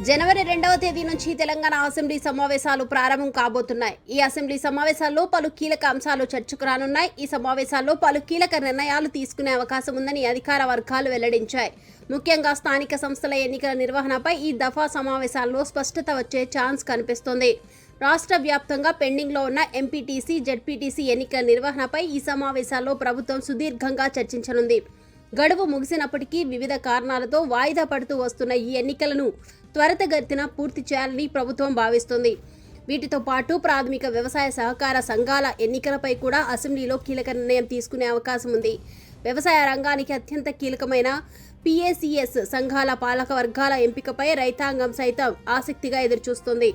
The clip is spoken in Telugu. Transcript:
జనవరి 2వ తేదీ నుంచి తెలంగాణ అసెంబ్లీ సమావేశాలు ప్రారంభం కాబోతున్నాయి. ఈ అసెంబ్లీ సమావేశాల్లో పలు కీలక అంశాలు చర్చకు రానున్నాయి. ఈ సమావేశాల్లో పలు కీలక నిర్ణయాలు తీసుకునే అవకాశం ఉందని అధికార వర్గాలు వెల్లడించాయి. ముఖ్యంగా స్థానిక సంస్థల ఎన్నికల నిర్వహణపై ఈ దఫా సమావేశాల్లో స్పష్టత వచ్చే ఛాన్స్ కనిపిస్తోంది. రాష్ట్ర వ్యాప్తంగా పెండింగ్లో ఉన్న ఎంపీటీసీ, జెడ్పీటీసీ ఎన్నికల నిర్వహణపై ఈ సమావేశాల్లో ప్రభుత్వం సుదీర్ఘంగా చర్చించనుంది. గడువు ముగిసినప్పటికీ వివిధ కారణాలతో వాయిదా పడుతూ వస్తున్న ఈ ఎన్నికలను త్వరితగతిన పూర్తి చేయాలని ప్రభుత్వం భావిస్తోంది. వీటితో పాటు ప్రాథమిక వ్యవసాయ సహకార సంఘాల ఎన్నికలపై కూడా అసెంబ్లీలో కీలక నిర్ణయం తీసుకునే అవకాశం ఉంది. వ్యవసాయ రంగానికి అత్యంత కీలకమైన PACS సంఘాల పాలక వర్గాల ఎంపికపై రైతాంగం సైతం ఆసక్తిగా ఎదురుచూస్తోంది.